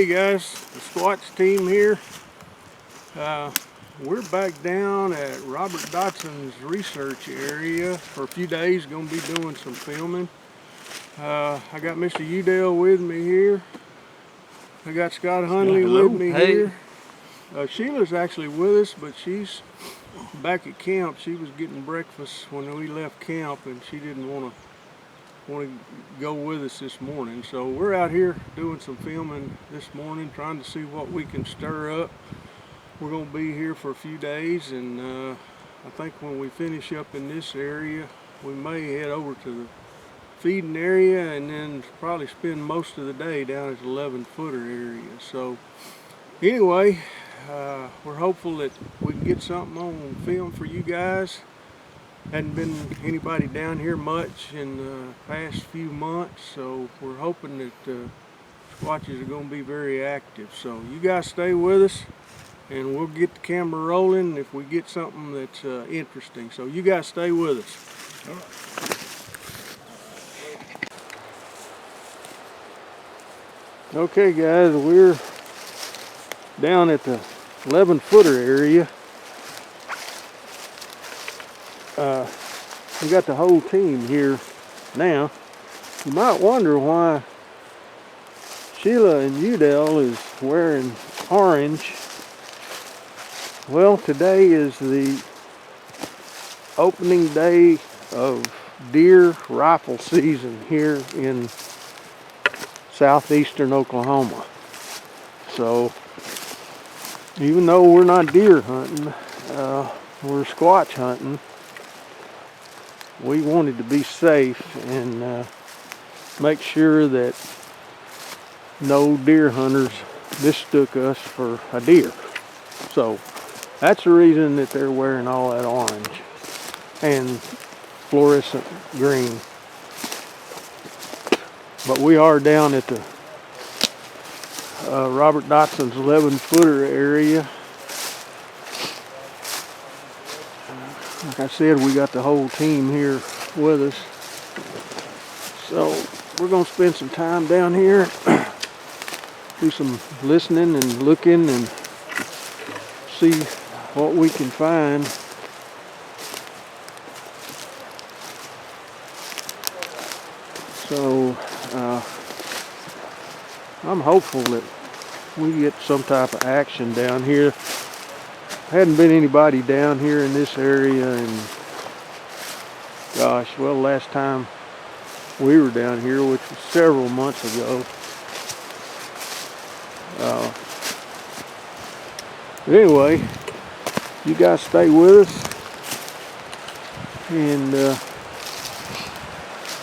Hey guys, the Squatch team here. We're back down at Robert Dodson's research area for a few days. Going to be doing some filming. I got Mr. Udell with me here. I got Scott Hundley with me here. Sheila's actually with us, but she's back at camp. She was getting breakfast when we left camp, and she didn't want to go with us this morning. So we're out here doing some filming this morning, trying to see what we can stir up. We're going to be here for a few days, and I think when we finish up in this area, we may head over to the feeding area and then probably spend most of the day down at the 11-footer area. So anyway, we're hopeful that we can get something on film for you guys. Hadn't been anybody down here much in the past few months, so we're hoping that Squatches are going to be very active. So you guys stay with us, and we'll get the camera rolling if we get something that's interesting. So you guys stay with us. All right. Okay guys, we're down at the 11-footer area. We got the whole team here now. You might wonder why Sheila and Udell is wearing orange. Well, today is the opening day of deer rifle season here in southeastern Oklahoma. So even though we're not deer hunting, we're squatch hunting, we wanted to be safe and make sure that no deer hunters mistook us for a deer. So that's the reason that they're wearing all that orange and fluorescent green. But we are down at the Robert Dodson's 11-footer area. Like I said, we got the whole team here with us. So we're going to spend some time down here, do some listening and looking and see what we can find. So I'm hopeful that we get some type of action down here. Hadn't been anybody down here in this area, and gosh, well, last time we were down here, which was several months ago. But anyway, you guys stay with us, and if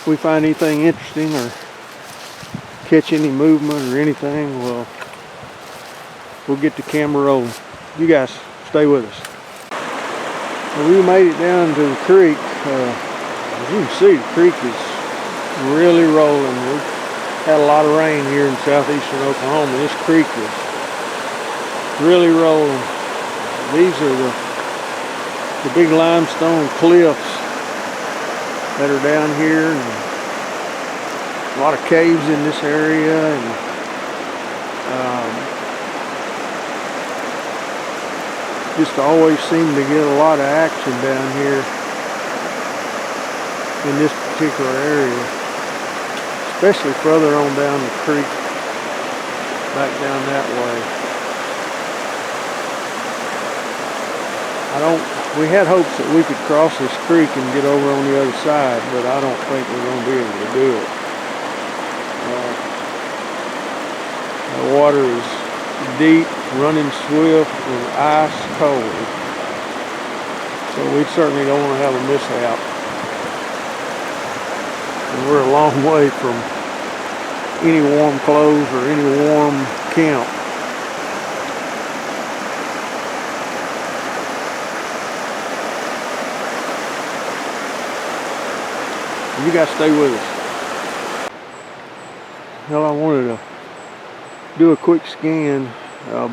we find anything interesting or catch any movement or anything, well, we'll get the camera rolling. You guys stay with us. Well, we made it down to the creek. As you can see, the creek is really rolling. We've had a lot of rain here in southeastern Oklahoma. This creek is really rolling. These are the big limestone cliffs that are down here, and a lot of caves in this area, and just always seem to get a lot of action down here in this particular area, especially further on down the creek, back down that way. We had hopes that we could cross this creek and get over on the other side, but I don't think we're going to be able to do it. The water is deep, running swift, and ice cold. So we certainly don't want to have a mishap. And we're a long way from any warm clothes or any warm camp. You guys stay with us. Well, I wanted to do a quick scan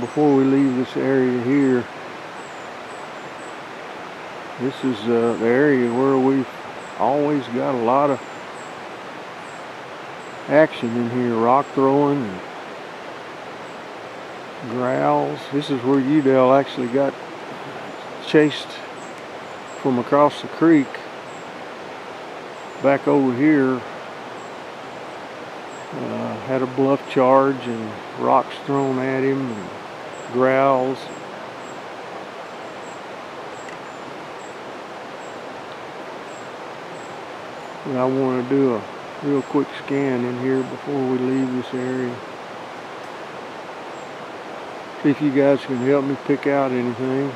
before we leave this area here. This is the area where we've always got a lot of action in here, rock throwing, and growls. This is where Udell actually got chased from across the creek back over here. Had a bluff charge and rocks thrown at him and growls. And I want to do a real quick scan in here before we leave this area. See if you guys can help me pick out anything.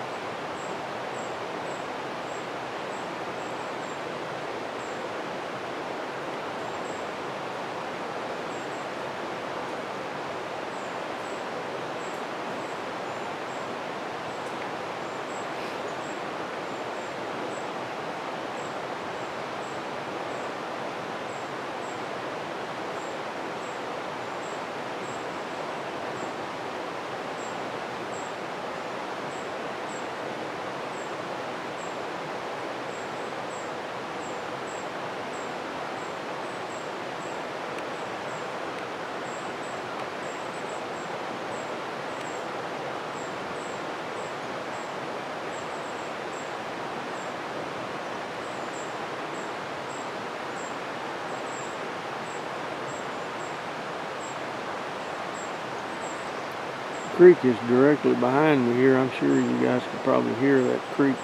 Creek is directly behind me here. I'm sure you guys can probably hear that creek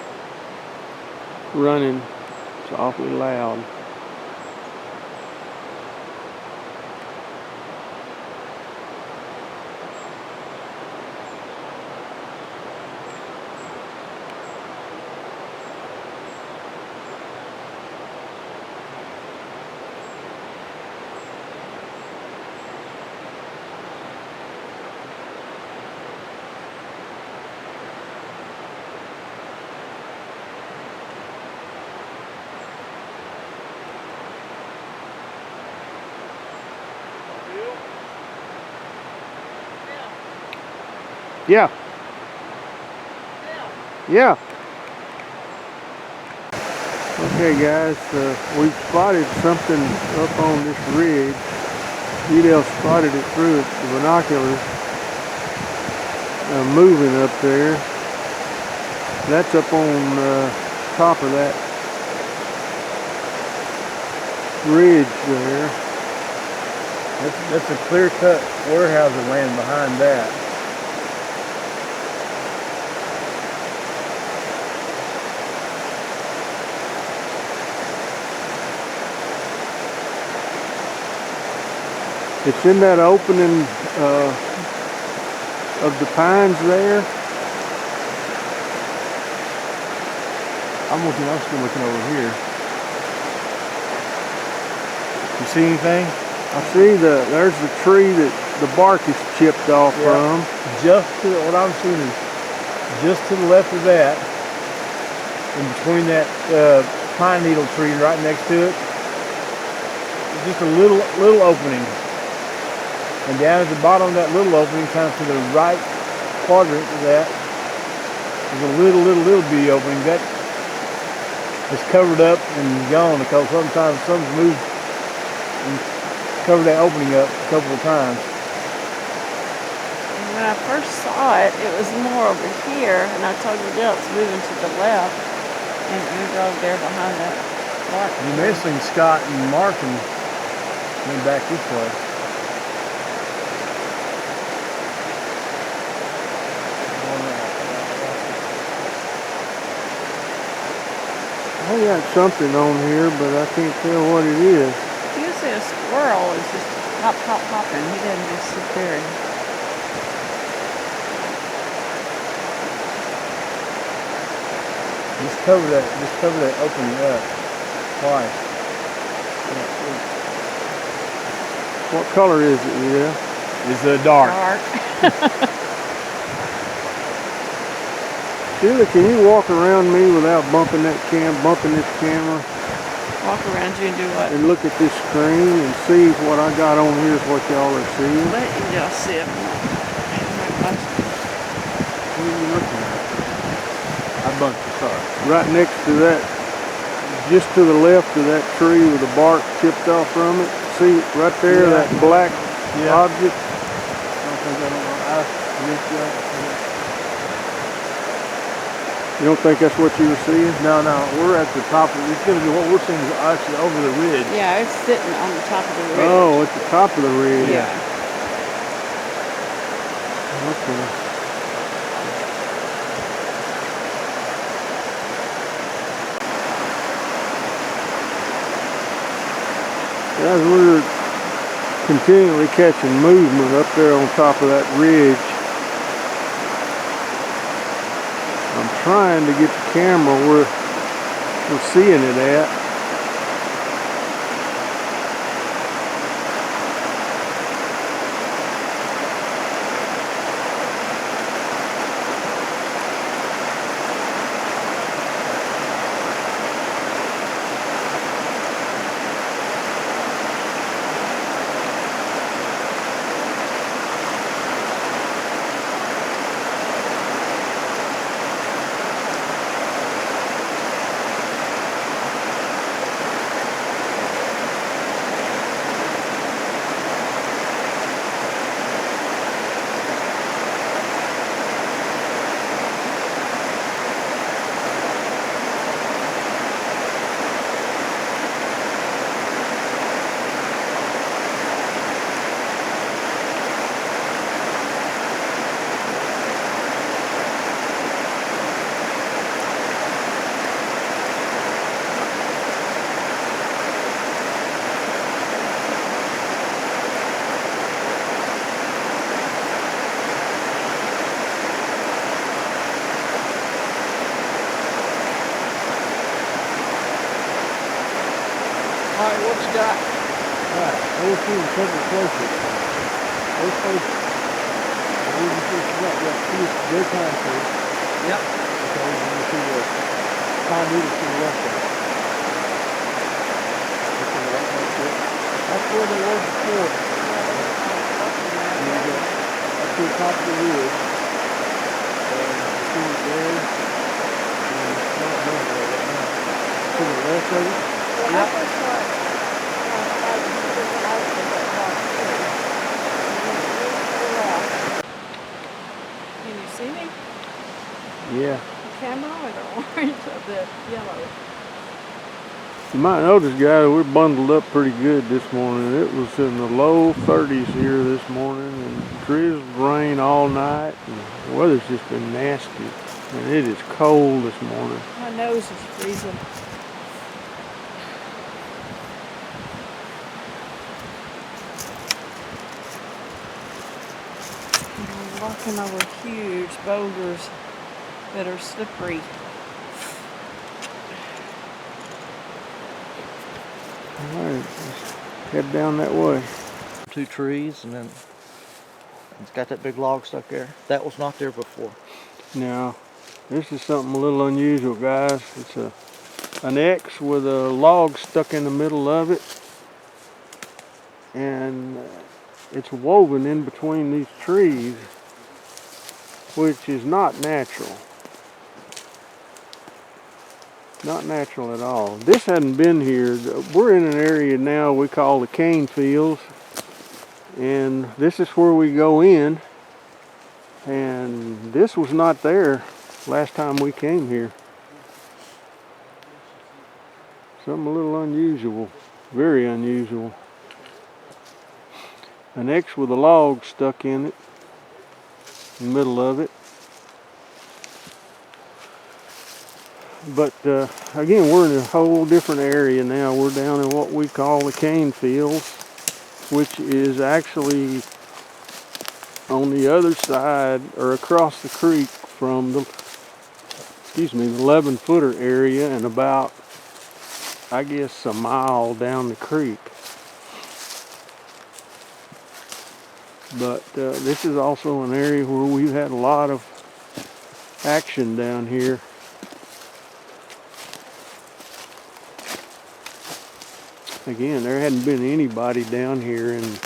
running. It's awfully loud. Yeah. Yeah. Okay guys, we've spotted something up on this ridge. Udell spotted it through the binoculars, moving up there. That's up on top of that ridge there. That's a clear-cut warehousing land behind that. It's in that opening of the pines there. I'm still looking over here. You see anything? I see there's the tree that the bark is chipped off from. Just to what I'm seeing is just to the left of that, in between that pine needle tree right next to it, just a little opening. And down at the bottom of that little opening, kind of to the right quadrant of that, there's a little bitty opening that is covered up and gone because sometimes something's moved and covered that opening up a couple of times. When I first saw it, it was more over here, and I told you it's moving to the left, and we drove there behind that bark. You may have seen Scott and Mark and went back this way. I got something on here, but I can't tell what it is. Usually a squirrel is just hopping. He doesn't just sit there. Just cover that opening up twice. What color is it, yeah? It's dark. Sheila, can you walk around me without bumping this camera? Walk around you and do what? And look at this screen and see if what I got on here is what y'all are seeing. Let y'all see it. What are you looking at? I bumped the car. Right next to that, just to the left of that tree with the bark chipped off from it. See right there, that black object? I don't think I You don't think that's what you were seeing? No, we're at the top of it's gonna be what we're seeing is actually over the ridge. Yeah, it's sitting on the top of the ridge. Oh, at the top of the ridge. Yeah. Okay. As we're continually catching movement up there on top of that ridge, I'm trying to get the camera where we're seeing it at. Alright, what you got? Alright, we'll see a couple places. Those places. We can see their concrete. Yep. Okay, and you see the pine needle to the left of it. That's where they were before. And you go up to the top of the ridge. And you see it there. And it's not done there right now. To the left of it. Yep. Can you see me? Yeah. The camera or the orange or the yellow? You might notice, guys, we're bundled up pretty good this morning. It was in the low 30s here this morning, and drizzled rain all night, and the weather's just been nasty. And it is cold this morning. My nose is freezing. I'm walking over huge boulders that are slippery. All right, let's head down that way. 2 trees, and then it's got that big log stuck there. That was not there before. Now, this is something a little unusual, guys. It's an X with a log stuck in the middle of it, and it's woven in between these trees, which is not natural. Not natural at all. This hadn't been here. We're in an area now we call the cane fields, and this is where we go in, and this was not there last time we came here. Something a little unusual, very unusual. An X with a log stuck in it, in the middle of it. But again, we're in a whole different area now. We're down in what we call the cane fields, which is actually on the other side or across the creek from the 11-footer area, and about, I guess, a mile down the creek. But this is also an area where we've had a lot of action down here. Again, there hadn't been anybody down here in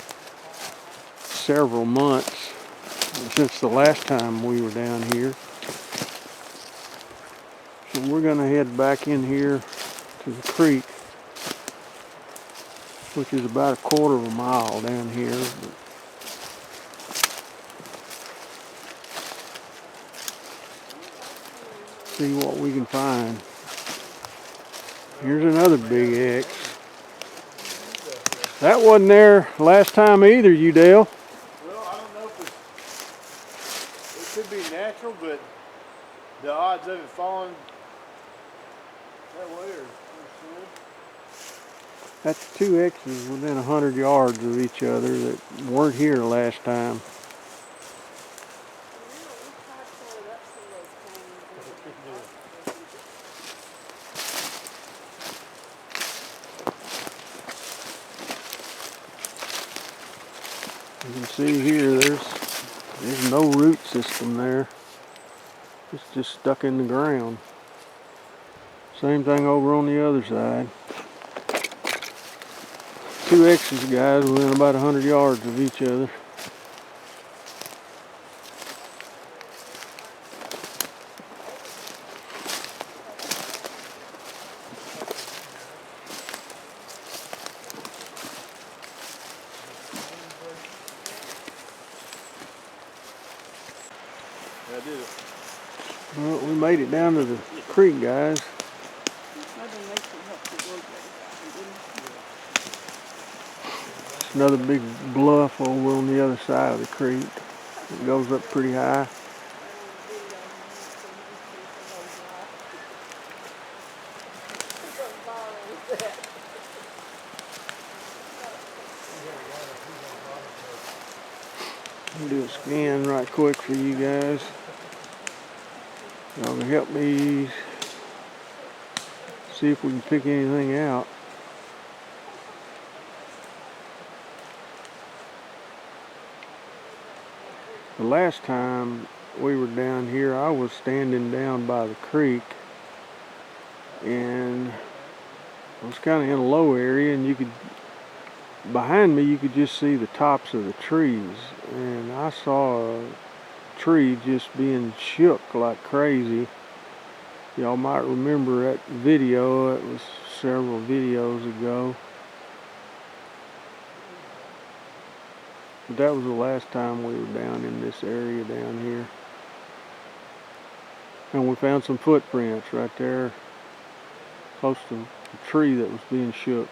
several months since the last time we were down here. So we're going to head back in here to the creek, which is about 1/4 of a mile down here. See what we can find. Here's another big X. That wasn't there last time either, Udale. Well, I don't know if it could be natural, but the odds of it falling that way are pretty That's two X's within 100 yards of each other that weren't here last time. You can see here there's no root system there. It's just stuck in the ground. Same thing over on the other side. Two X's, guys, within about 100 yards of each other. I did it. Well, we made it down to the creek, guys. It's another big bluff over on the other side of the creek. It goes up pretty high. I'll do a scan right quick for you guys. Y'all can help me see if we can pick anything out. The last time we were down here, I was standing down by the creek, and it was kind of in a low area, and behind me you could just see the tops of the trees, and I saw a tree just being shook like crazy. Y'all might remember that video. It was several videos ago. But that was the last time we were down in this area down here. And we found some footprints right there close to the tree that was being shook.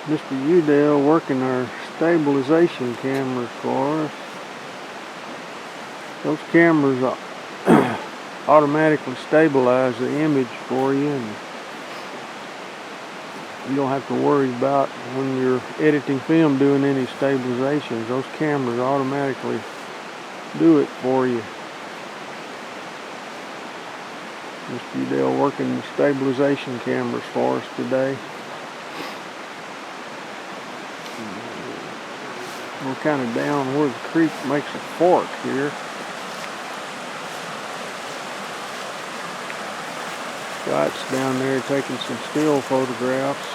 Mr. Udale working our stabilization cameras for us. Those cameras automatically stabilize the image for you, and you don't have to worry about when you're editing film doing any stabilizations. Those cameras automatically do it for you. Mr. Udale working the stabilization cameras for us today. We're kind of down where the creek makes a fork here. Scott's down there taking some still photographs.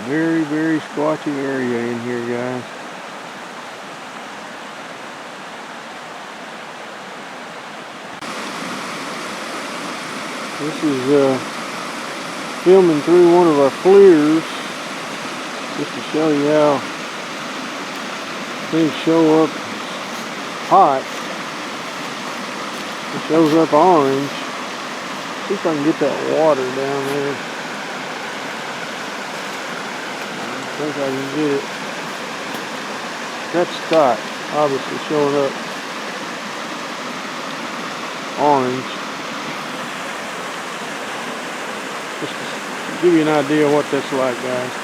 Very, very squatchy area in here, guys. This is filming through one of our FLIRs. just to show you how things show up hot. It shows up orange. See if I can get that water down there. I think I can get it. That's Scotch, obviously showing up orange. Just to give you an idea of what that's like, guys.